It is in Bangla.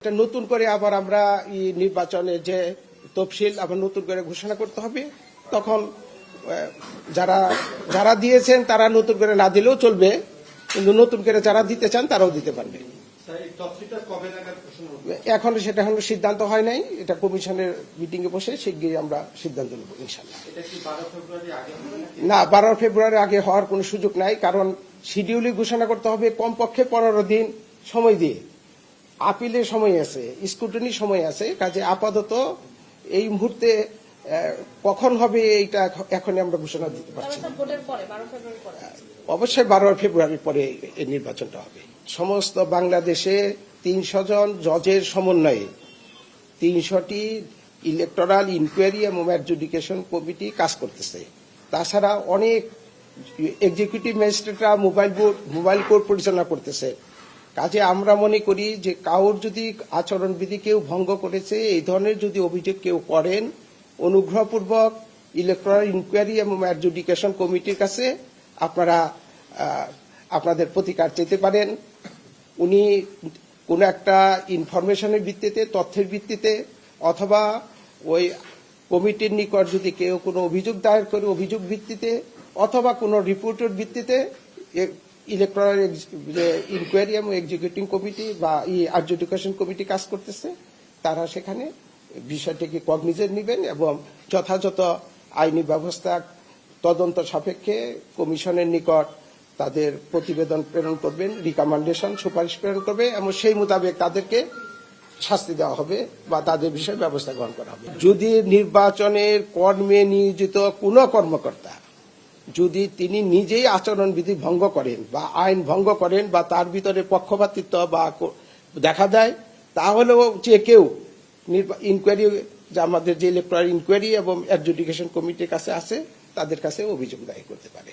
এটা নতুন করে আবার আমরা নির্বাচনের যে তফসিল আবার নতুন করে ঘোষণা করতে হবে। তখন যারা যারা দিয়েছেন তারা নতুন করে না দিলেও চলবে, কিন্তু নতুন করে যারা দিতে চান তারাও দিতে পারবে। এখন সেটা এখনো সিদ্ধান্ত হয় নাই, এটা কমিশনের মিটিং এ বসে শিগগিরই আমরা সিদ্ধান্ত নেব ইনশাআল্লাহ। না, 12 ফেব্রুয়ারি আগে হওয়ার কোনো সুযোগ নাই, কারণ শিডিউলই ঘোষণা করতে হবে কমপক্ষে 15 দিন সময় দিয়ে। আপিলের সময় আছে, স্ক্রুটিনির সময় আছে, কাজে আপাতত এই মুহূর্তে কখন হবে এইটা এখনই আমরা ঘোষণা দিতে পারছি না। অবশ্যই 12 ফেব্রুয়ারির পরে এই নির্বাচনটা হবে। সমস্ত বাংলাদেশে 300 জন জজের সমন্বয়ে 300টি ইলেকটোরাল ইনকোয়ারি এবং অ্যাডজুডিকেশন কমিটি কাজ করতেছে। তাছাড়া অনেক এক্সিকিউটিভ ম্যাজিস্ট্রেটরা মোবাইল কোর্ট পরিচালনা করতেছে। কাজে আমরা মনে করি যে কাউর যদি আচরণবিধি কেউ ভঙ্গ করেছে, এই ধরনের যদি অভিযোগ কেউ করেন, অনুগ্রহপূর্বক ইলেকটোরাল ইনকোয়ারি এবং অ্যাডজুডিকেশন কমিটির কাছে আপনারা আপনাদের প্রতিকার চেতে পারেন। উনি কোনো একটা ইনফরমেশনের ভিত্তিতে, তথ্যের ভিত্তিতে, অথবা ওই কমিটির নিকট যদি কেউ কোনো অভিযোগ দায়ের করে অভিযোগ ভিত্তিতে, অথবা কোনো রিপোর্টের ভিত্তিতে ইলেকটোরাল ইনকোয়ারি এবং এক্সিকিউটিভ কমিটি বা অ্যাডজুডিকেশন কমিটি কাজ করতেছে, তারা সেখানে বিষয়টিকে কগনিজেন্ট নেবেন এবং যথাযথ আইনি ব্যবস্থা তদন্ত সাপেক্ষে কমিশনের নিকট তাদের প্রতিবেদন প্রেরণ করবেন, রিকমেন্ডেশন সুপারিশ প্রেরণ করবে এবং সেই মোতাবেক তাদেরকে শাস্তি দেওয়া হবে বা তাদের বিষয়ে ব্যবস্থা গ্রহণ করা হবে। যদি নির্বাচনের কর্মে নিয়োজিত কোনো কর্মকর্তা যদি তিনি নিজেই আচরণবিধি ভঙ্গ করেন বা আইন ভঙ্গ করেন বা তার ভিতরে পক্ষপাতিত্ব বা দেখা দেয়, তাহলেও যে কেউ ইনকোয়ারি, আমাদের যে ইলেকটোরাল ইনকোয়ারি এবং অ্যাডজুডিকেশন কমিটির কাছে আছে, তাদের কাছে অভিযোগ দায়ের করতে পারে।